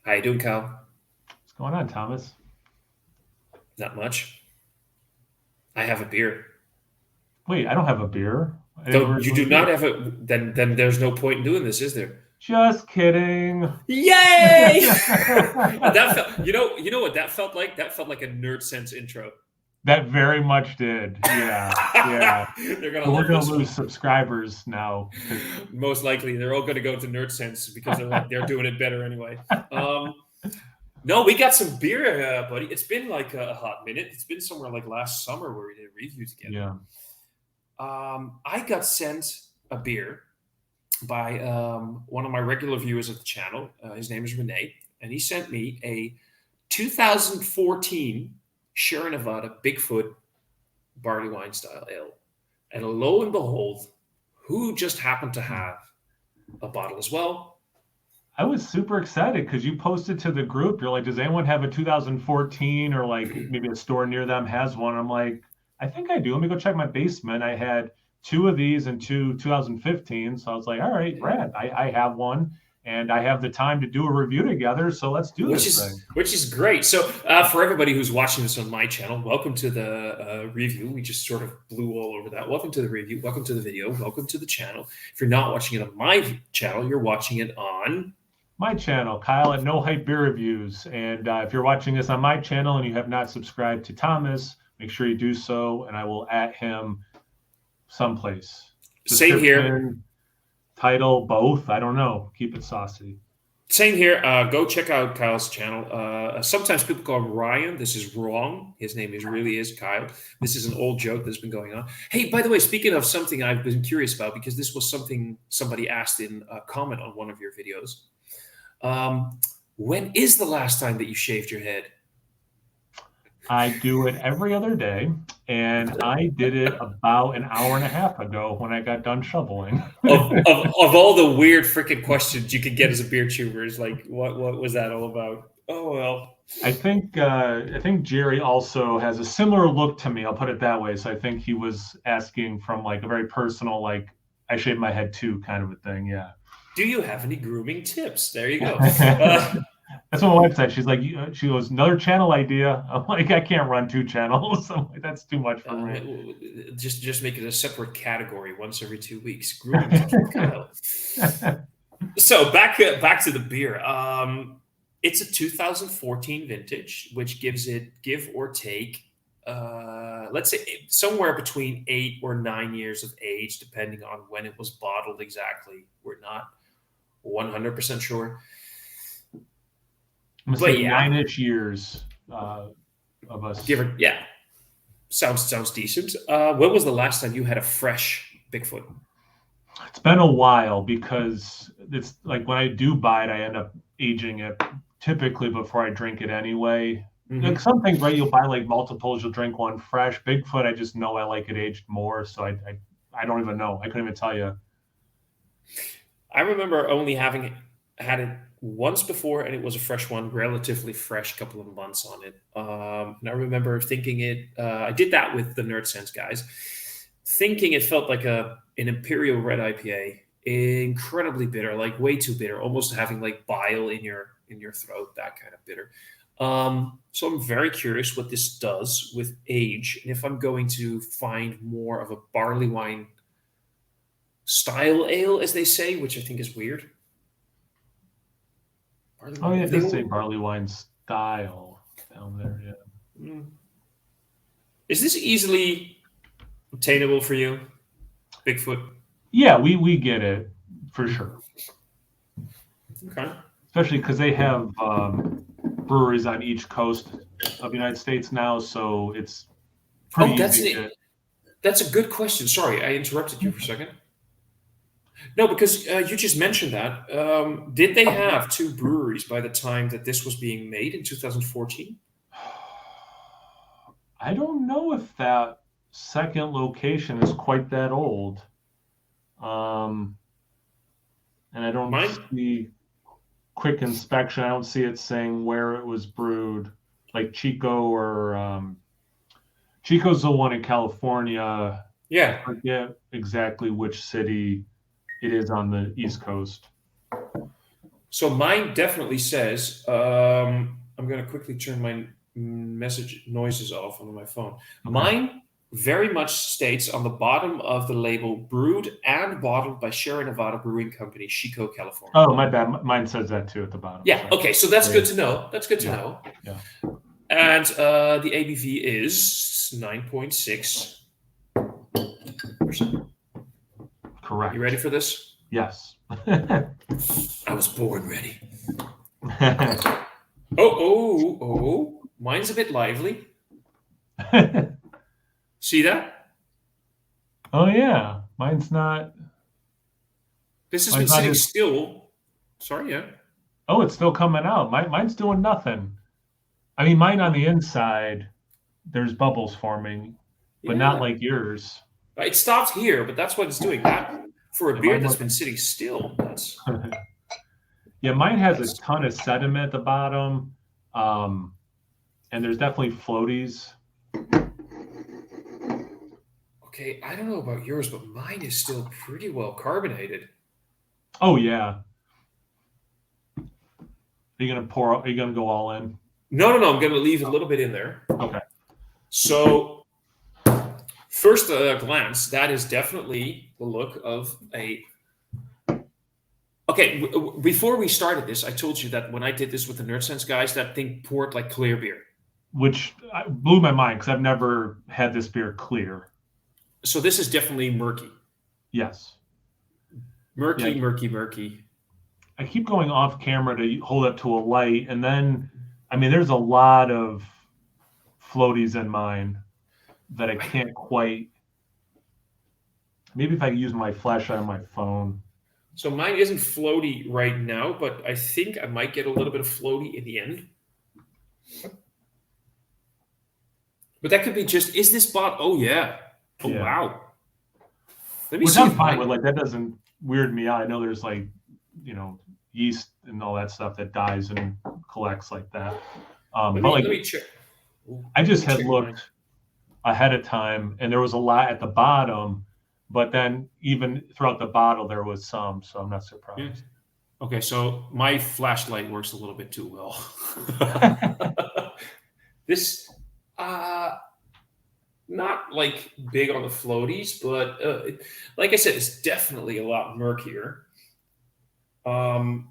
How you doing, Kyle? What's going on, Thomas? Not much. I have a beer. Wait, I don't have a beer. I didn't Though you originally do do not it. have a, then there's no point in doing this, is there? Just kidding. Yay! That felt, you know what that felt like? That felt like a nerd sense intro. That very much did. Yeah, yeah. They're gonna So we're love gonna this lose one. subscribers now because Most likely, they're all going to go to nerd sense because they're doing it better anyway. Um, no, we got some beer, buddy. It's been like a hot minute. It's been somewhere like last summer where we did a review together. yeah. I got sent a beer by one of my regular viewers of the channel. His name is Renee, and he sent me a 2014 Sierra Nevada Bigfoot barley wine style ale. And lo and behold, who just happened to have a bottle as well? I was super excited because you posted to the group. You're like, does anyone have a 2014 or like maybe a store near them has one? I'm like, I think I do. Let me go check my basement. I had two of these and two 2015. So I was like, all right, Brad, I have one and I have the time to do a review together. So let's do which this is thing. which is great. So for everybody who's watching this on my channel, welcome to the review. We just sort of blew all over that. Welcome to the review. Welcome to the video. Welcome to the channel. If you're not watching it on my channel, you're watching it on. My channel, Kyle at No Hype Beer Reviews. And if you're watching this on my channel and you have not subscribed to Thomas, make sure you do so. And I will at him someplace. Same here. Description, title, both. I don't know. Keep it saucy. Same here. Go check out Kyle's channel. Sometimes people call him Ryan. This is wrong. His name really is Kyle. This is an old joke that's been going on. Hey, by the way, speaking of something I've been curious about, because this was something somebody asked in a comment on one of your videos. When is the last time that you shaved your head? I do it every other day, and I did it about an hour and a half ago when I got done shoveling. Of all the weird freaking questions you could get as a beer chewer, is like, what was that all about? Oh well. I think Jerry also has a similar look to me. I'll put it that way. So I think he was asking from like a very personal, like I shave my head too, kind of a thing. Yeah. Do you have any grooming tips? There you go. That's what my wife said. She's like, she goes, another channel idea. I'm like, I can't run two channels. I'm like, that's too much for me. Just make it a separate category once every 2 weeks. Grooming tips with Kyle. So back to the beer. It's a 2014 vintage, which gives it, give or take, let's say somewhere between 8 or 9 years of age, depending on when it was bottled exactly. We're not 100% sure. I'm gonna But say yeah, 9-ish years of us. give it, yeah, sounds decent. When was the last time you had a fresh Bigfoot? It's been a while because it's like when I do buy it, I end up aging it typically before I drink it anyway. Like Mm-hmm. some things, right? You'll buy like multiples, you'll drink one fresh. Bigfoot, I just know I like it aged more, so I don't even know. I couldn't even tell you. I remember only having had it once before, and it was a fresh one, relatively fresh, couple of months on it. And I remember thinking it. I did that with the Nerd Sense guys, thinking it felt like an Imperial Red IPA, incredibly bitter, like way too bitter, almost having like bile in your throat, that kind of bitter. So I'm very curious what this does with age, and if I'm going to find more of a barley wine style ale, as they say, which I think is weird. Barley Oh wine. yeah, If it they does say don't, barley wine style down there. Yeah. mm. Is this easily obtainable for you, Bigfoot? Yeah, we get it for sure. Okay. Especially because they have breweries on each coast of the United States now, so it's pretty Oh, easy to get. that's a good question. Sorry, I interrupted you for a second. No, because you just mentioned that. Did they have two breweries by the time that this was being made in 2014? I don't know if that second location is quite that old. Um, and I don't Mine. see quick inspection. I don't see it saying where it was brewed, like Chico or Chico's the one in California. I Yeah. forget exactly which city it is on the East Coast. So mine definitely says, I'm going to quickly turn my message noises off on my phone. Okay. Mine very much states on the bottom of the label, brewed and bottled by Sierra Nevada Brewing Company, Chico, California. Oh, my bad. Mine says that too at the bottom. Yeah. Sorry. Okay. So that's Yeah. good to know. That's good to Yeah. know. Yeah. And the ABV is 9.6%. Correct. You ready for this? Yes. I was born ready. Oh. Mine's a bit lively. See that? Oh, yeah. Mine's not. This has been sitting still. Sorry, yeah. Oh, it's still coming out. Mine's doing nothing. I mean, mine on the inside, there's bubbles forming, but not like yours. It stopped here, but that's what it's doing. That for a beer that's been sitting still. That's yeah, mine has a ton of sediment at the bottom, and there's definitely floaties. Okay, I don't know about yours, but mine is still pretty well carbonated. Oh yeah. Are you gonna pour? Are you gonna go all in? No. I'm gonna leave a little bit in there. Okay. So, first glance, that is definitely the look of a. Okay, before we started this, I told you that when I did this with the Nerd Sense guys, that thing poured like clear beer. Which blew my mind because I've never had this beer clear. So this is definitely murky. Yes. Murky. I keep going off camera to hold up to a light, and then, I mean, there's a lot of floaties in mine that I can't quite. Maybe if I use my flashlight on my phone. So mine isn't floaty right now, but I think I might get a little bit of floaty in the end. But that could be just, is this bot? Oh, yeah. Oh, yeah. Wow. Let me see. Which I'm fine with. Like, that doesn't weird me out. I know there's, like, yeast and all that stuff that dies and collects like that. Let me check. I just had looked ahead of time, and there was a lot at the bottom, but then even throughout the bottle, there was some, so I'm not surprised. Yeah. Okay, so my flashlight works a little bit too well. This, not like big on the floaties, but like I said, it's definitely a lot murkier. And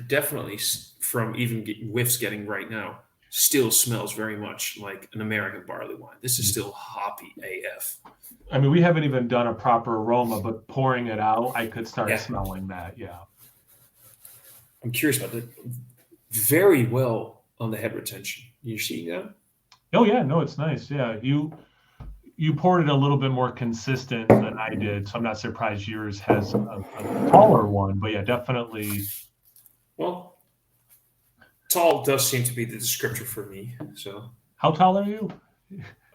definitely from even whiffs getting right now, still smells very much like an American barley wine. This is still hoppy AF. I mean, we haven't even done a proper aroma, but pouring it out, I could start smelling that. Yeah. I'm curious about that. Very well on the head retention. You're seeing that? Oh yeah, no, it's nice. Yeah, you poured it a little bit more consistent than I did, so I'm not surprised yours has a taller one. But yeah, definitely. Well, tall does seem to be the descriptor for me. So, how tall are you?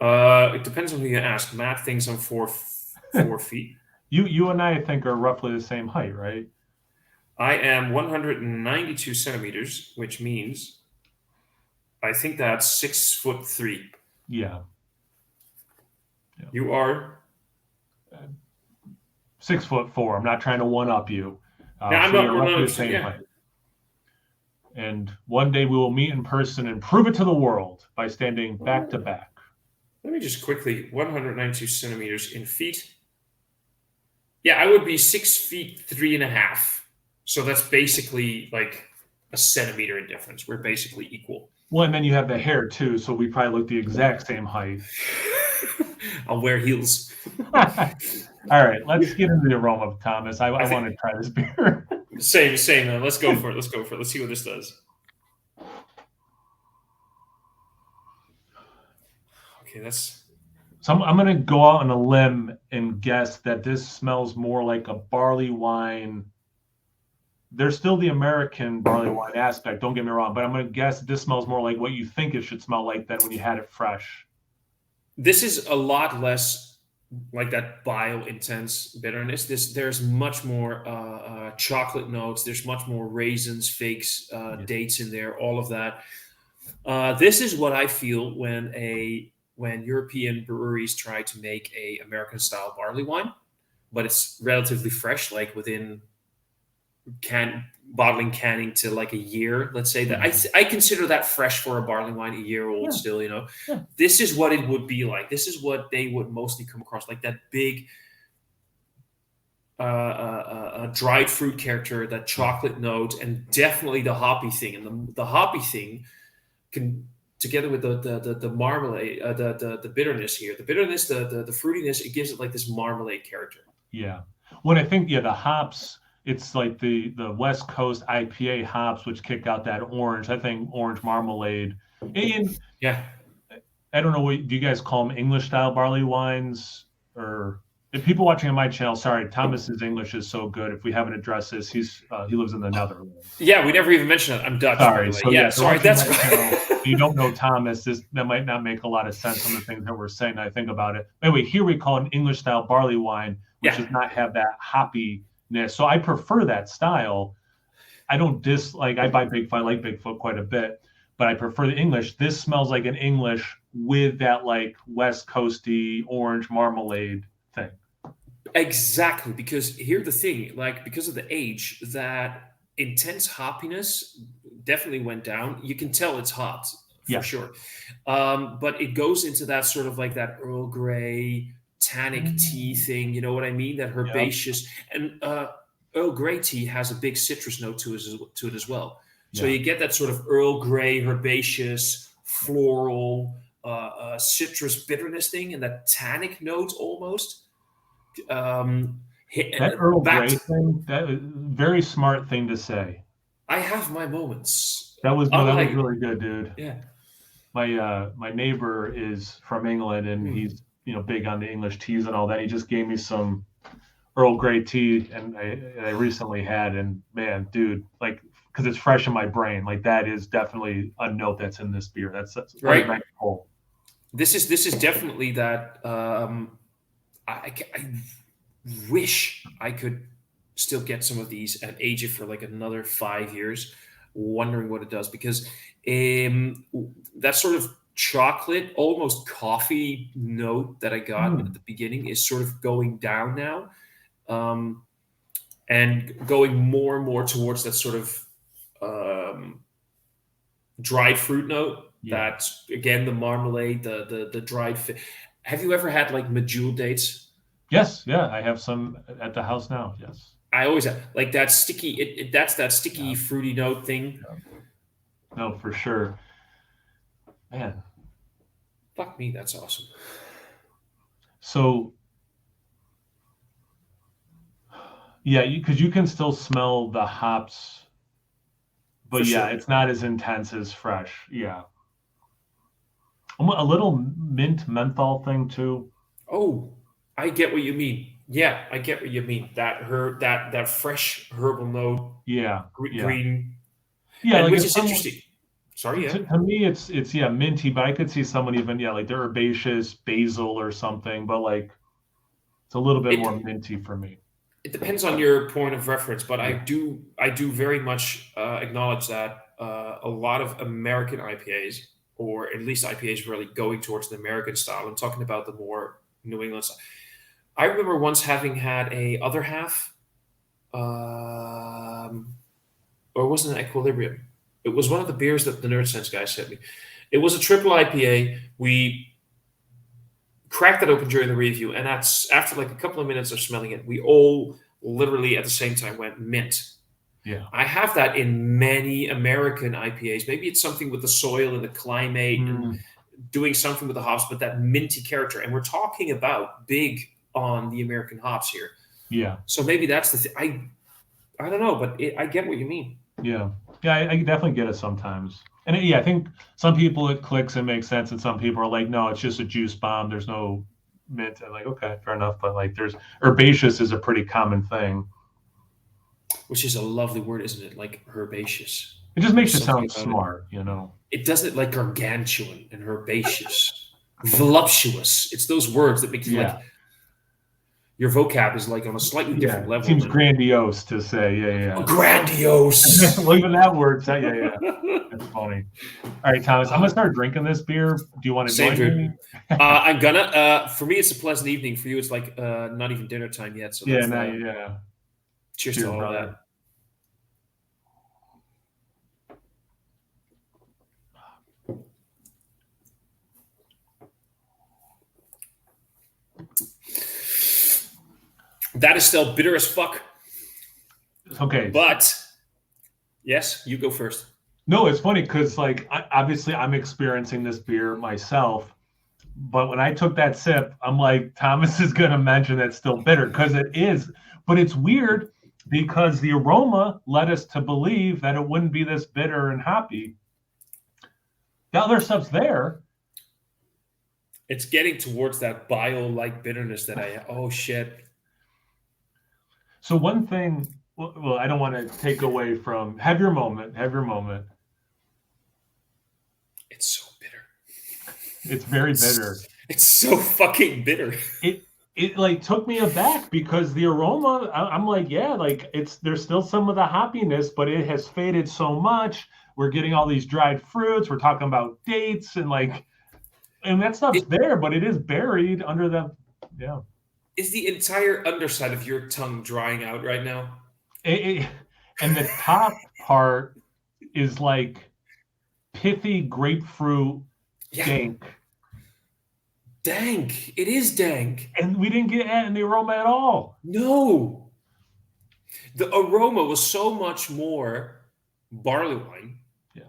It depends on who you ask. Matt thinks I'm 4 feet. You and I think are roughly the same height, right? I am 192 centimeters, which means I think that's 6'3". Yeah. You are 6'4". I'm not trying to one up you. I'm so not roughly the same height. And one day we will meet in person and prove it to the world by standing back to back. Let me just quickly, 192 centimeters in feet. Yeah, I would be 6'3.5". So that's basically like a centimeter in difference. We're basically equal. Well, and then you have the hair too, so we probably look the exact same height. I'll wear heels. All right, let's get into the aroma, Thomas. I want to try this beer. Same, man. Let's go for it. Let's see what this does. Okay, that's. So I'm going to go out on a limb and guess that this smells more like a barley wine. There's still the American barley wine aspect, don't get me wrong, but I'm going to guess this smells more like what you think it should smell like than when you had it fresh. This is a lot less like that bio-intense bitterness. There's much more chocolate notes. There's much more raisins, figs, dates in there, all of that. This is what I feel when European breweries try to make a American-style barley wine, but it's relatively fresh, like within bottling canning to like a year. Let's say that Mhm. I consider that fresh for a barley wine, a year old Yeah, still. yeah, This is what it would be like. This is what they would mostly come across, like that big dried fruit character, that yeah. chocolate note, and definitely the hoppy thing. And the hoppy thing can, together with the marmalade, the bitterness here, the bitterness, the fruitiness, it gives it like this marmalade character. Yeah. When I think, yeah, the hops, it's like the West Coast IPA hops, which kick out that orange. I think orange marmalade. And Yeah. I don't know what do you guys call them, English style barley wines, or if people watching on my channel, sorry, Thomas's English is so good. If we haven't addressed this, he lives in the Netherlands. Yeah, we never even mentioned it. I'm Dutch, by Sorry. the way. So yeah, Yeah, if you're sorry. watching That's my channel, you don't know Thomas, that might not make a lot of sense on the things that we're saying. I think about it. Anyway, here we call an English style barley wine, which yeah. does not have that hoppiness. So I prefer that style. I don't dislike. I buy Bigfoot. I like Bigfoot quite a bit, but I prefer the English. This smells like an English with that like West Coasty orange marmalade thing. Exactly, because here's the thing, like because of the age, that intense hoppiness definitely went down. You can tell it's hot for Yes. sure, but it goes into that sort of like that Earl Grey tannic tea Mm, thing. You know what I mean? That yep. herbaceous, and Earl Grey tea has a big citrus note to it as well. So Yeah. you get that sort of Earl Grey herbaceous Yeah. floral citrus bitterness thing, and that tannic note almost um, That Earl back Grey to, thing, that is very smart thing to say. I have my moments. That was no, that was Unlike, really good, dude. yeah. My neighbor is from England and Hmm. he's big on the English teas and all that. He just gave me some Earl Grey tea and I recently had and man, dude, like because it's fresh in my brain, like that is definitely a note that's in this beer. That's what a Right. nice pull. This is definitely that. I wish I could still get some of these and age it for like another 5 years, wondering what it does, because um, that sort of chocolate, almost coffee note that I got at Mm, the beginning is sort of going down now. Um, and going more and more towards that sort of um, dried fruit note. yeah. That's again the marmalade, the dried. Have you ever had like medjool dates? Yes, yeah. I have some at the house now. Yes. I always have like that sticky. That's that Yeah. sticky fruity note thing. Yeah. No, for sure. Man. Fuck me, that's awesome. So yeah, because you can still smell the hops, For but yeah, sure. it's not as intense as fresh. Yeah. A little mint menthol thing too. Oh, I get what you mean. Yeah, I get what you mean. That herb, that fresh herbal note, Yeah, yeah, green, yeah. and Like which if is someone interesting. Sorry, yeah. to me, it's yeah minty, but I could see someone even like the herbaceous basil or something, but like it's a little bit more It minty for me. it depends on your point of reference, but I Yeah, do I do very much acknowledge that a lot of American IPAs, or at least IPAs really going towards the American style. I'm talking about the more New England style. I remember once having had a other half, or it wasn't an Equilibrium. It was one of the beers that the Nerd Sense guy sent me. It was a triple IPA. We cracked it open during the review, and that's after like a couple of minutes of smelling it, we all literally at the same time went mint. yeah. I have that in many American IPAs. Maybe it's something with the soil and the climate and Mm, doing something with the hops, but that minty character. And we're talking about big on the American hops here. yeah, So maybe that's the thing. I don't know, but I get what you mean. yeah, yeah. I definitely get it sometimes, and yeah, I think some people it clicks and makes sense, and some people are like, no, it's just a juice bomb. There's no mint. And like, okay, fair enough, but like, there's herbaceous is a pretty common thing. Which is a lovely word, isn't it? Like herbaceous. It just makes There's you something sound about it. smart. It does it like gargantuan and herbaceous, voluptuous. It's those words that make you like Yeah, your vocab is like on a slightly yeah. different It level seems than grandiose to say. Yeah, yeah. grandiose. Well, even that word, yeah. That's funny. All right, Thomas, I'm gonna start drinking this beer. Do you want to Same, join dude. me? I'm gonna. For me, it's a pleasant evening. For you, it's like not even dinner time yet. So Yeah, that's no, yeah. cheers to Cheers, all of brother. that. That is still bitter as fuck. Okay. But yes, you go first. No, it's funny because like obviously I'm experiencing this beer myself, but when I took that sip, I'm like, Thomas is going to mention that's still bitter because it is. But it's weird because the aroma led us to believe that it wouldn't be this bitter and hoppy. The other stuff's there. It's getting towards that bio-like bitterness that oh shit. So one thing, well, I don't want to take away from, have your moment, have your moment. It's so bitter. It's very bitter. It's so fucking bitter. It like took me aback because the aroma, I'm like, yeah, like there's still some of the hoppiness, but it has faded so much. We're getting all these dried fruits. We're talking about dates and that stuff's there, but it is buried under the, yeah. Is the entire underside of your tongue drying out right now? And the top part is like pithy grapefruit dank. Dank. It is dank. And we didn't get any aroma at all. No. The aroma was so much more barley wine. Yeah.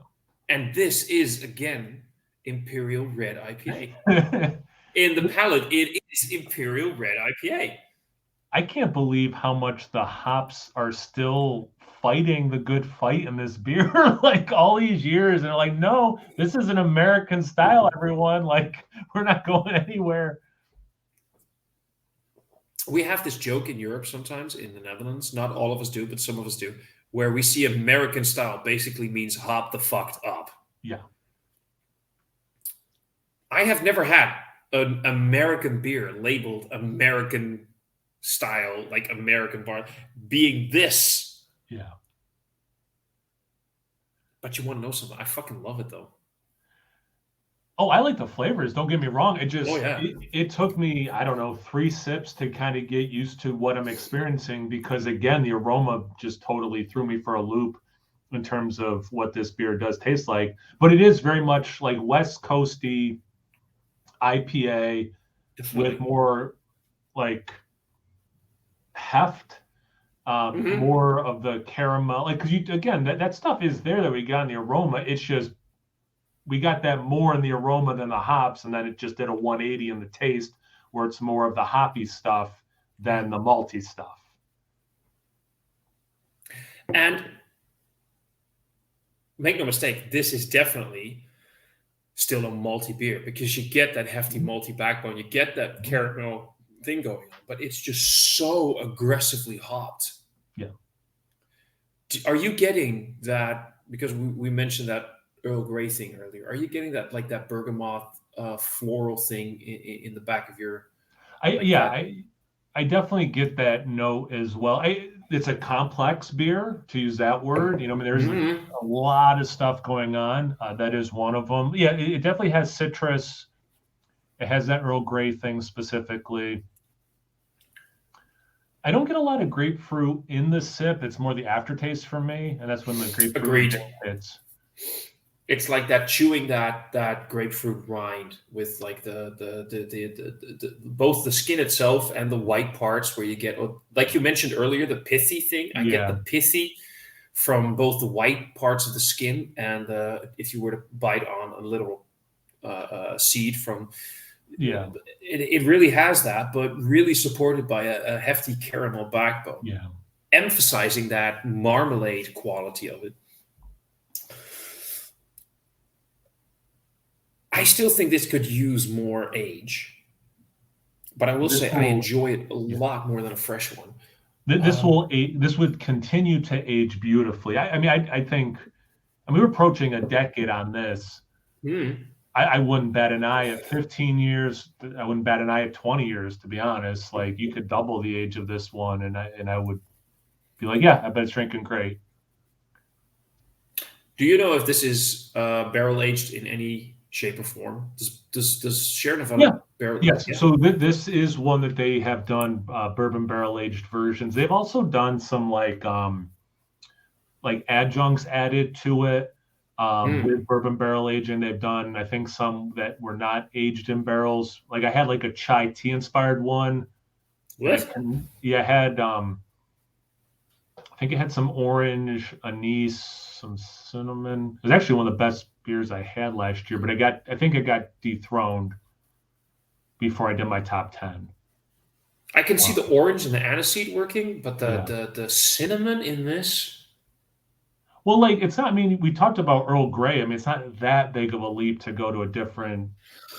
And this is, again, Imperial Red IPA. In the palate, it is Imperial Red IPA. I can't believe how much the hops are still fighting the good fight in this beer like all these years. And they're like, no, this is an American style, everyone. Like, we're not going anywhere. We have this joke in Europe sometimes, in the Netherlands. Not all of us do, but some of us do, where we see American style basically means hop the fucked up. Yeah. I have never had an American beer labeled American style, like American bar, being this. Yeah. But you want to know something? I fucking love it though. Oh, I like the flavors. Don't get me wrong. It just yeah. it took me, I don't know, 3 sips to kind of get used to what I'm experiencing because again, the aroma just totally threw me for a loop in terms of what this beer does taste like. But it is very much like West Coasty IPA with more like heft, more of the caramel. Like, because again, that stuff is there that we got in the aroma. It's just we got that more in the aroma than the hops, and then it just did a 180 in the taste, where it's more of the hoppy stuff than the malty stuff. And make no mistake, this is definitely still a malty beer because you get that hefty malty backbone, you get that caramel thing going on, but it's just so aggressively hopped. Yeah. Are you getting that? Because we mentioned that Earl Grey thing earlier. Are you getting that, like that bergamot floral thing in the back of your? I definitely get that note as well. It's a complex beer, to use that word. You know, I mean, there's a lot of stuff going on. That is one of them. Yeah, it definitely has citrus. It has that Earl Grey thing specifically. I don't get a lot of grapefruit in the sip. It's more the aftertaste for me, and that's when the grapefruit hits. It's like that chewing that grapefruit rind with like the both the skin itself and the white parts where you get, like you mentioned earlier, the pithy thing. I get the pithy from both the white parts of the skin and if you were to bite on a little seed from. Yeah, it really has that, but really supported by a hefty caramel backbone. Yeah, emphasizing that marmalade quality of it. I still think this could use more age, but I will say I enjoy it a lot more than a fresh one. This would continue to age beautifully. I think we're approaching a decade on this. I wouldn't bat an eye at 15 years. I wouldn't bat an eye at 20 years, to be honest. Like, you could double the age of this one, and I would be like, yeah, I bet it's drinking great. Do you know if this is barrel aged in any shape or form? Does Sierra Nevada barrel? Yes. Yeah. So this is one that they have done bourbon barrel aged versions. They've also done some like adjuncts added to it. With bourbon barrel aging, they've done, I think, some that were not aged in barrels. Like I had like a chai tea inspired one What? Yeah, I had I think it had some orange, anise, some cinnamon. It was actually one of the best beers I had last year, but I think it got dethroned before I did my top 10. I can see the Um, orange and the aniseed working, but the yeah. the the cinnamon in this. Well, like it's not, I mean, we talked about Earl Grey. I mean, it's not that big of a leap to go to a different,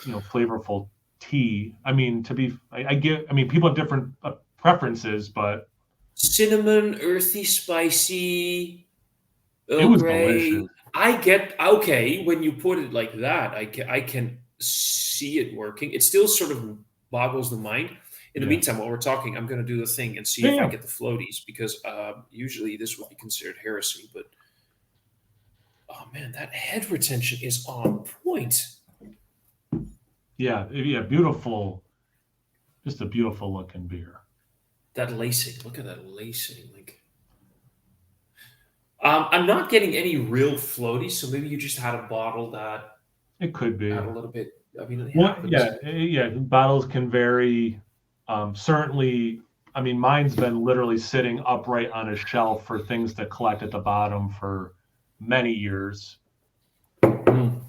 flavorful tea. I mean, I get, I mean, people have different preferences, but Cinnamon, earthy, spicy, it Earl was Grey. delicious. I get okay when you put it like that. I can see it working. It still sort of boggles the mind. In the Yeah. meantime, while we're talking, I'm going to do the thing and see Yeah. if I Yeah. get the floaties because usually this would be considered heresy. But oh man, that head retention is on point. Yeah. Yeah. Beautiful. Just a beautiful looking beer. That lacing, look at that lacing. Like I'm not getting any real floaties, so maybe you just had a bottle that It could had be. a little bit. I mean, it Well, yeah, happens. yeah. Bottles can vary. Certainly, I mean, mine's been literally sitting upright on a shelf for things to collect at the bottom for many years. Mm.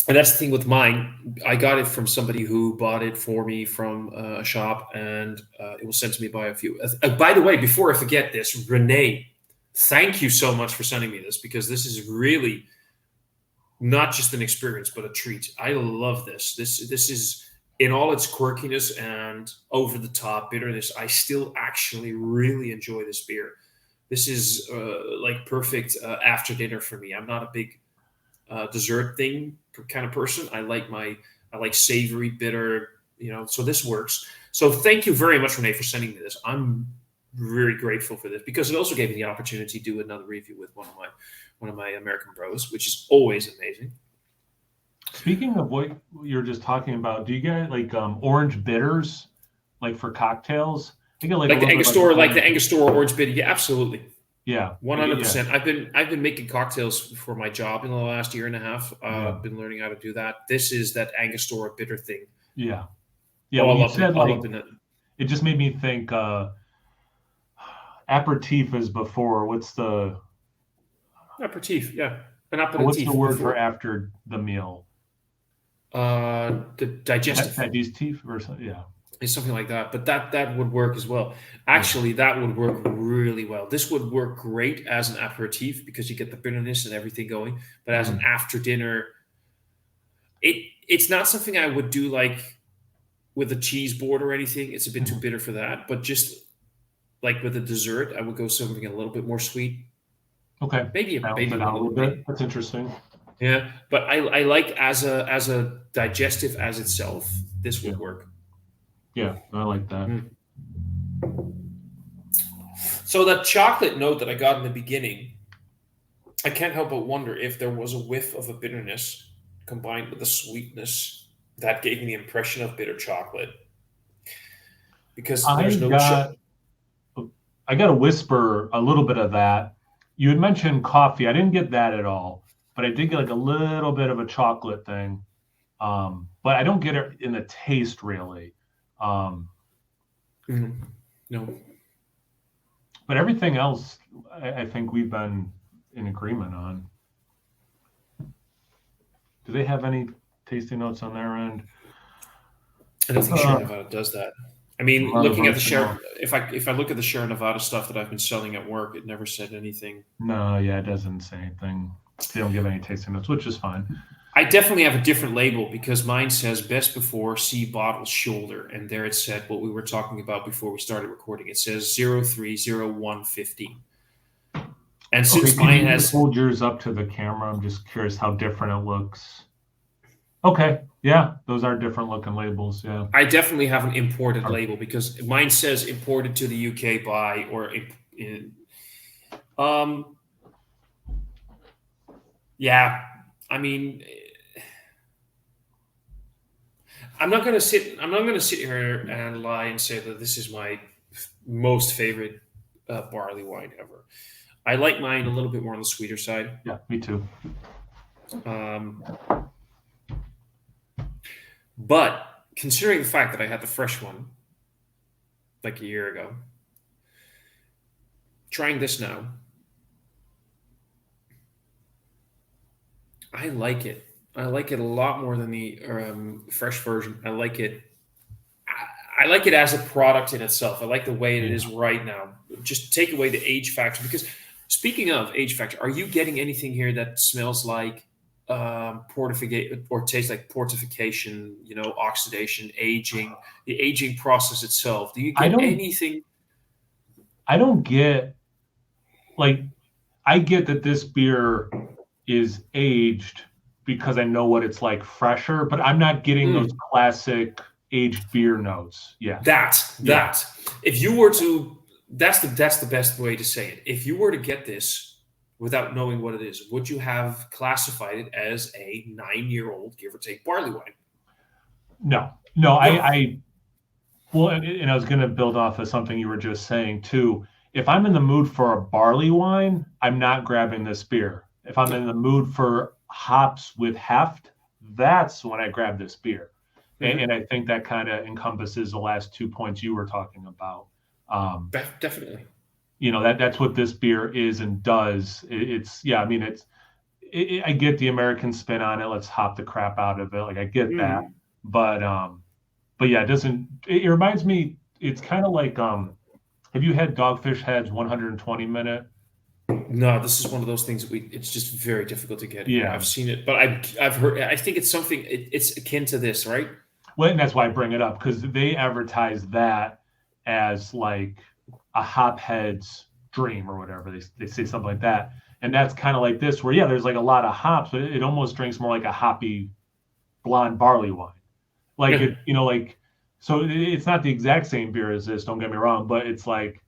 And that's the thing with mine. I got it from somebody who bought it for me from a shop, and it was sent to me by a few. By the way, before I forget this, Renee, thank you so much for sending me this because this is really not just an experience, but a treat. I love this. This is in all its quirkiness and over the top bitterness. I still actually really enjoy this beer. This is like perfect after dinner for me. I'm not a big dessert thing kind of person. I like savory, bitter, So this works. So thank you very much, Renee, for sending me this. I'm very grateful for this because it also gave me the opportunity to do another review with one of my American bros, which is always amazing. Speaking of what you're just talking about, do you get like orange bitters, like for cocktails? I get like a little bit like an Like the orange. Angostura orange bitter. Yeah, absolutely. Yeah, One I get hundred yeah, percent. I've been making cocktails for my job in the last year and a half. yeah, Been learning how to do that. This is that Angostura bitter thing, yeah, yeah. When you said all like, up in it. it just made me think aperitif is before. Aperitif, yeah, an What's the aperitif word for before after the meal? the digestive Digestif or something? Yeah, is something like that. But that would work as well. yeah. Actually, that would work really well. This would work great as an aperitif because you get the bitterness and everything going. But as an Mm. after dinner, it's not something I would do like with a cheese board or anything. It's a bit too Mhm. bitter for that. But just like with a dessert, I would go something a little bit more sweet. Okay, Maybe balance maybe it a out a little little bit. maybe. That's interesting. Yeah, but I like as a digestive as itself. This Yeah, would work. yeah, I like that. Mm. So that chocolate note that I got in the beginning, I can't help but wonder if there was a whiff of a bitterness combined with the sweetness that gave me the impression of bitter chocolate because I there's no got I got to whisper a little bit of that. You had mentioned coffee. I didn't get that at all, but I did get like a little bit of a chocolate thing. But I don't get it in the taste really. Um, Mm, no. but everything else, I think we've been in agreement on. Do they have any tasting notes on their end? I don't think Sierra Nevada does that. I mean, Not as looking at right the now. share, if I look at the Sierra Nevada stuff that I've been selling at work, it never said anything. No, yeah, it doesn't say anything. They don't give any tasting notes, which is fine. I definitely have a different label because mine says best before see bottle shoulder, and there it said what we were talking about before we started recording. It says 030115. And Okay, since could mine you just has, hold yours up to the camera? I'm just curious how different it looks. Okay, yeah, those are different looking labels. Yeah. I definitely have an imported Or- label because mine says imported to the UK by or um yeah. I mean, I'm not gonna sit here and lie and say that this is my most favorite barley wine ever. I like mine a little bit more on the sweeter side. Yeah, me too. Um, but considering the fact that I had the fresh one, like a year ago. Trying this now, I like it. I like it a lot more than the fresh version. I like it. I like it as a product in itself. I like the way it is Yeah. right now. Just take away the age factor. Because speaking of age factor, are you getting anything here that smells like portification or tastes like portification? You know, oxidation, aging, the aging process itself. Do you I get don't anything? I don't get like I get that this beer is aged because I know what it's like fresher, but I'm not getting those Mm, classic aged beer notes. Yeah. Yeah. that. If you were to, that's the best way to say it. If you were to get this without knowing what it is, would you have classified it as a 9-year-old, give or take, barley wine? No. No, No. well, and I was going to build off of something you were just saying too. If I'm in the mood for a barley wine, I'm not grabbing this beer. If I'm in No. the mood for hops with heft, that's when I grab this beer. And Hmm. I think that kind of encompasses the last 2 points you were talking about. Um, Definitely. that's what this beer is and does. It's yeah, I mean I get the American spin on it. Let's hop the crap out of it. Like I get that, Mm. but yeah, it doesn't. It reminds me. It's kind of like have you had Dogfish Head's 120-minute? No, this is one of those things that it's just very difficult to get here. Yeah. I've seen it, but I've heard, I think it's something, it's akin to this, right? Well, and that's why I bring it up because they advertise that as like a hophead's dream or whatever. They say something like that. And that's kind of like this, where yeah, there's like a lot of hops, but it almost drinks more like a hoppy blonde barley wine. Like Yeah. like so it's not the exact same beer as this, don't get me wrong, but it's like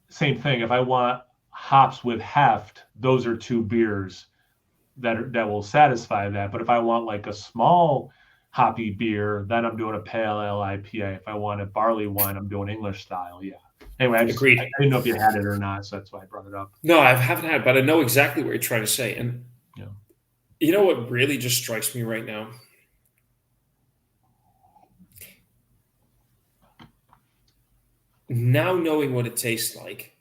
same thing. If I want hops with heft, those are two beers that will satisfy that. But if I want like a small hoppy beer, then I'm doing a pale ale IPA. If I want a barley wine, I'm doing English style. Yeah. Anyway, I Agreed. didn't know if you had it or not, so that's why I brought it up. No, I haven't had, but I know exactly what you're trying to say. And Yeah. you know what really just strikes me right now? Now knowing what it tastes like,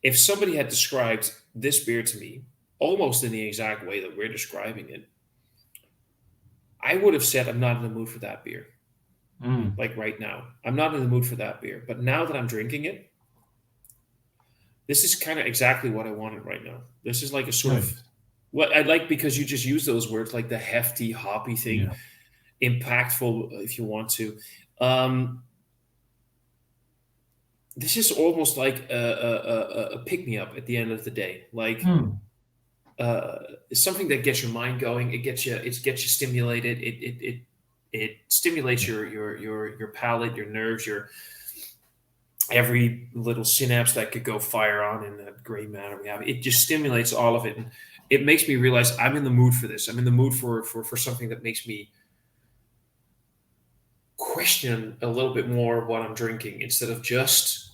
if somebody had described this beer to me almost in the exact way that we're describing it, I would have said I'm not in the mood for that beer. Mm, Like right now, I'm not in the mood for that beer. But now that I'm drinking it, this is kind of exactly what I wanted right now. This is like a sort of nice. what I like because you just use those words like the hefty, hoppy thing, Yeah. impactful if you want to. Um, this is almost like a pick me up at the end of the day. Like Mm, uh, it's something that gets your mind going. It gets you stimulated. It stimulates yeah. your palate, your nerves, your every little synapse that could go fire on in that gray matter we have. It just stimulates all of it, and it makes me realize I'm in the mood for this. I'm in the mood for something that makes me question a little bit more what I'm drinking instead of just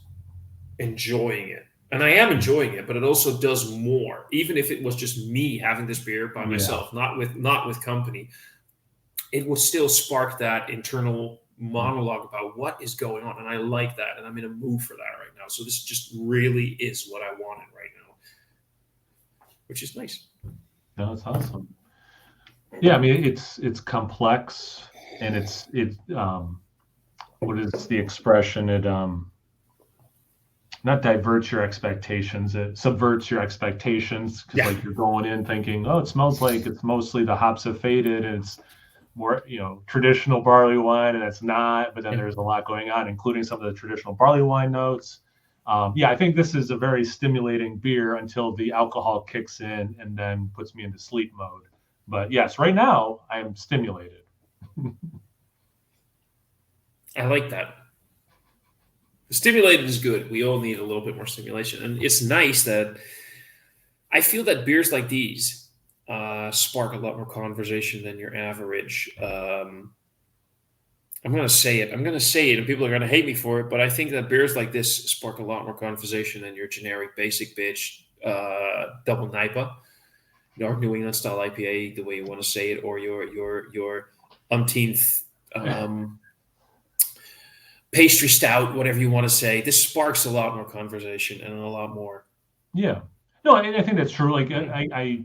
enjoying it. And I am enjoying it, but it also does more. Even if it was just me having this beer by Yeah. myself, not with company, it would still spark that internal Mm. monologue about what is going on. And I like that. And I'm in a mood for that right now. So this just really is what I wanted right now, which is nice. No, that's awesome. Yeah, I mean it's complex and it what is the expression? It not diverts your expectations, it subverts your expectations because Yeah. like you're going in thinking, oh, it smells like it's mostly the hops have faded and it's more, traditional barley wine, and it's not. But then Yeah. there's a lot going on, including some of the traditional barley wine notes. Yeah, I think this is a very stimulating beer until the alcohol kicks in and then puts me into sleep mode. But yes, right now I am stimulated. I like that. Stimulated is good. We all need a little bit more stimulation. And it's nice that I feel that beers like these spark a lot more conversation than your average. I'm going to say it. I'm going to say it, and people are going to hate me for it. But I think that beers like this spark a lot more conversation than your generic basic bitch double NIPA, or New England style IPA, the way you want to say it, or your umpteenth um, pastry stout, whatever you want to say. This sparks a lot more conversation and a lot more. Yeah. No, I think that's true. Like I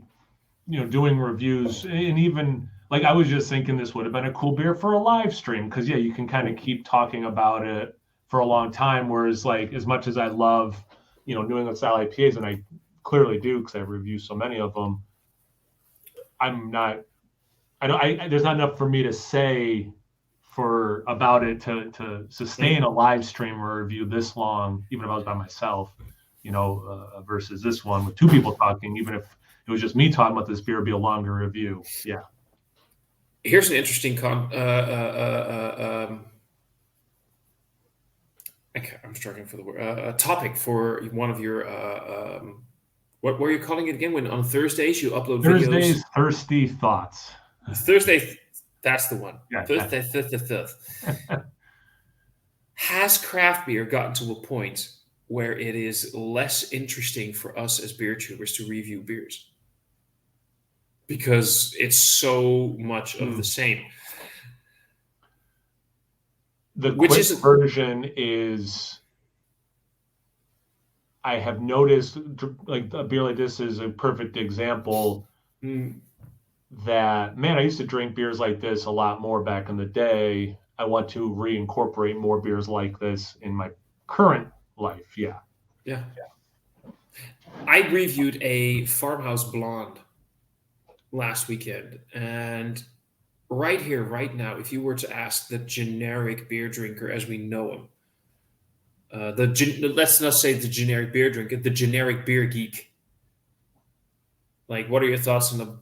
doing reviews, and even like I was just thinking this would have been a cool beer for a live stream, because you can kind of keep talking about it for a long time. Whereas like, as much as I love, New England style IPAs, and I clearly do because I've reviewed so many of them, there's not enough for me to say about it to sustain a live stream or review this long, even if I was by myself, versus this one with two people talking. Even if it was just me talking about this beer, it'd be a longer review. Yeah. Here's an interesting I'm struggling for the word. Topic for one of your what were you calling it again? When on Thursdays you upload Thursdays, videos. Thirsty Thoughts. Thursday, that's the one. Yeah, Thursday, fifth. Has craft beer gotten to a point where it is less interesting for us as beer tubers to review beers? Because it's so much of the same. The quick version is, I have noticed, like a beer like this is a perfect example that, man, I used to drink beers like this a lot more back in the day. I want to reincorporate more beers like this in my current life. Yeah. I reviewed a Farmhouse Blonde last weekend, and right here, right now, if you were to ask the generic beer drinker as we know him, let's not say the generic beer drinker, the generic beer geek, like, what are your thoughts on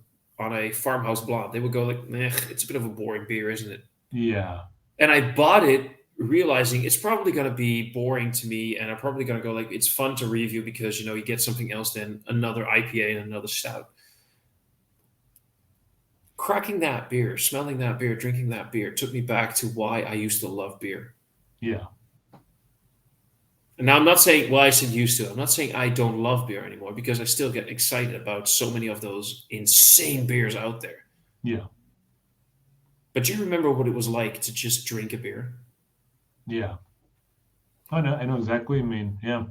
a Farmhouse Blonde? They would go like, "Meh, it's a bit of a boring beer, isn't it?" Yeah. And I bought it realizing it's probably going to be boring to me, and I'm probably going to go like, it's fun to review because you get something else than another IPA and another stout. Cracking that beer, smelling that beer, drinking that beer took me back to why I used to love beer. Yeah. And now I'm not saying, well, I said used to. I'm not saying I don't love beer anymore, because I still get excited about so many of those insane beers out there. Yeah. But do you remember what it was like to just drink a beer? Yeah. I know exactly what you mean. Yeah.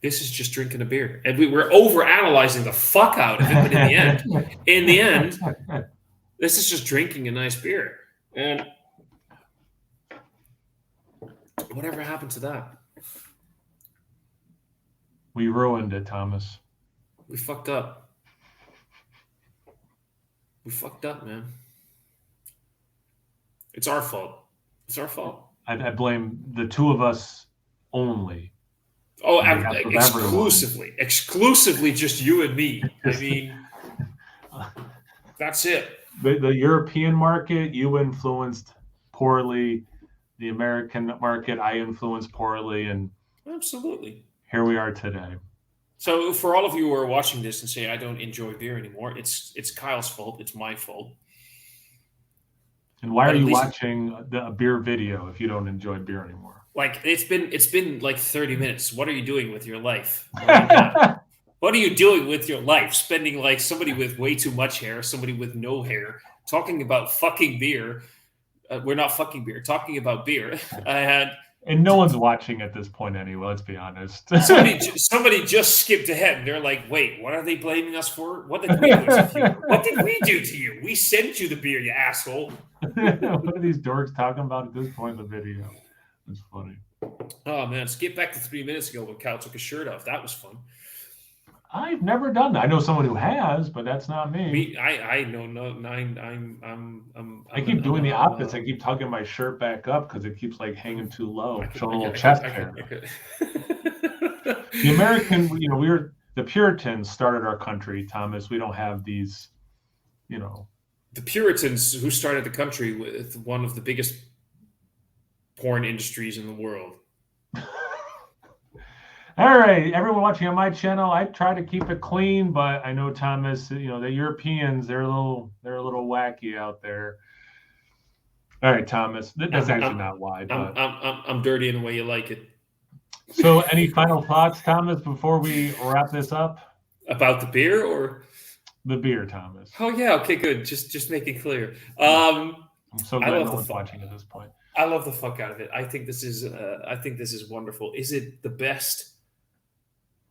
This is just drinking a beer. And we were over-analyzing the fuck out of it, but in the end, this is just drinking a nice beer. And whatever happened to that? We ruined it, Thomas. We fucked up. We fucked up, man. It's our fault. It's our fault. I blame the two of us only. Oh, exclusively just you and me. I mean, that's it. The European market, you influenced poorly. The American market, I influenced poorly. And absolutely, here we are today. So for all of you who are watching this and say, I don't enjoy beer anymore, it's Kyle's fault. It's my fault. And why are you watching a beer video if you don't enjoy beer anymore? Like, it's been like 30 minutes. What are you doing with your life? What are you doing with your life? Spending like somebody with way too much hair, somebody with no hair, talking about fucking beer. We're not fucking beer, talking about beer. And no one's watching at this point anyway, let's be honest. somebody just skipped ahead, and they're like, wait, what are they blaming us for? What did we do to you? What did we do to you? We sent you the beer, you asshole. What are these dorks talking about at this point in the video? It's funny. Oh, man. Skip back to 3 minutes ago when Kyle took his shirt off. That was fun. I've never done that. I know someone who has, but that's not me. I know no. I keep doing the opposite. I keep tugging my shirt back up because it keeps like hanging too low, showing a little chest hair. The American, the Puritans started our country, Thomas. We don't have these, The Puritans who started the country with one of the biggest porn industries in the world. All right, everyone watching on my channel, I try to keep it clean, but I know, Thomas, the Europeans, they're a little wacky out there. All right, Thomas, that's actually not why. But I'm dirty in the way you like it. So, any final thoughts, Thomas, before we wrap this up? About the beer or the beer, Thomas? Oh yeah, okay, good. Just make it clear. I'm so glad no one's watching at this point. I love the fuck out of it. I think this is wonderful. Is it the best?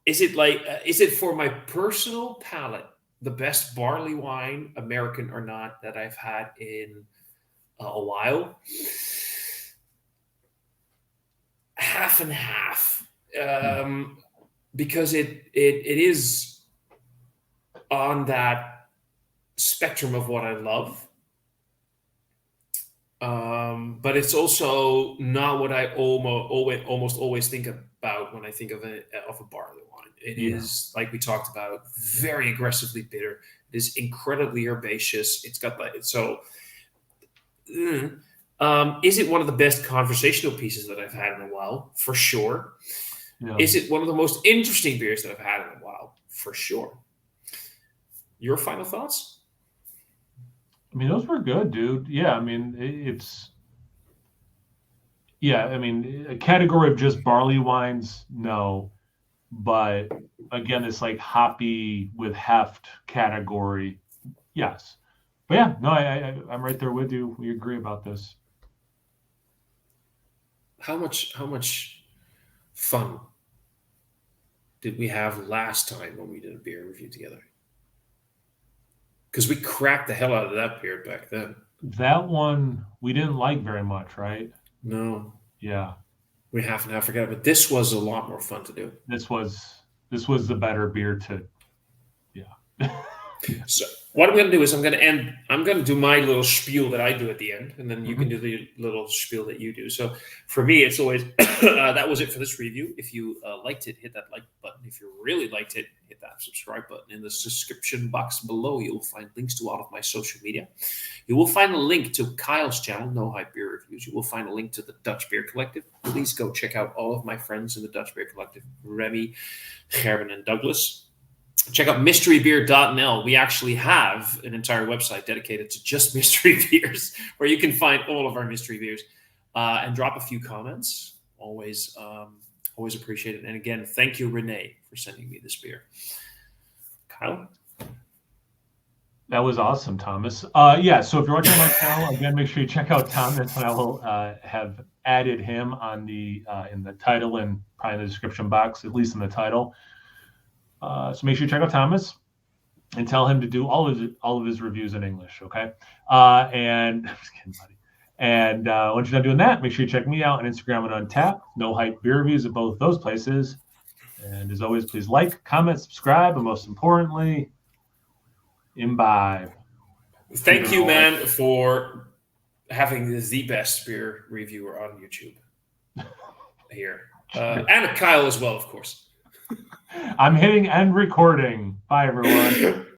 Is it like? Is it for my personal palate the best barley wine, American or not, that I've had in a while? Half and half, because it is on that spectrum of what I love. But it's also not what I almost always think about when I think of a barley wine. It Yeah. is, like we talked about, very aggressively bitter. It is incredibly herbaceous. It's got like so. Is it one of the best conversational pieces that I've had in a while? For sure. Yeah. Is it one of the most interesting beers that I've had in a while? For sure. Your final thoughts? I mean, those were good, dude. Yeah, I mean, it's yeah, I mean, a category of just barley wines, no. But again, it's like hoppy with heft category, yes. But yeah, no, I'm right there with you. We agree about this. How much fun did we have last time when we did a beer review together? Because we cracked the hell out of that beer back then. That one we didn't like very much, right? No, Yeah. we half and half forgot, but this was a lot more fun to do. This was this was the better beer to yeah. So what I'm going to do is I'm going to do my little spiel that I do at the end, and then you can Mhm. do the little spiel that you do. So for me, it's always that was it for this review. If you liked it, hit that like button. If you really liked it, hit that subscribe button. In the description box below, you'll find links to all of my social media. You will find a link to Kyle's channel, No Hype Beer Reviews. You will find a link to the Dutch Beer Collective. Please go check out all of my friends in the Dutch Beer Collective, Remy, Gerben, and Douglas. Check out mysterybeer.nl. We actually have an entire website dedicated to just mystery beers, where you can find all of our mystery beers, and drop a few comments. Always appreciate it. And again, thank you, Renee, for sending me this beer. Kyle? That was awesome, Thomas. Yeah, so if you're watching my channel, again, make sure you check out Thomas, and I will have added him on the in the title and probably in the description box, at least in the title. So make sure you check out Thomas and tell him to do all of his reviews in English, okay? And I'm just kidding, buddy. And once you're done doing that, make sure you check me out on Instagram and Untap. No Hype Beer Reviews at both those places. And as always, please like, comment, subscribe, and most importantly, imbibe. Thank you, man, for having the best beer reviewer on YouTube here. And Kyle as well, of course. I'm hitting end recording. Bye, everyone.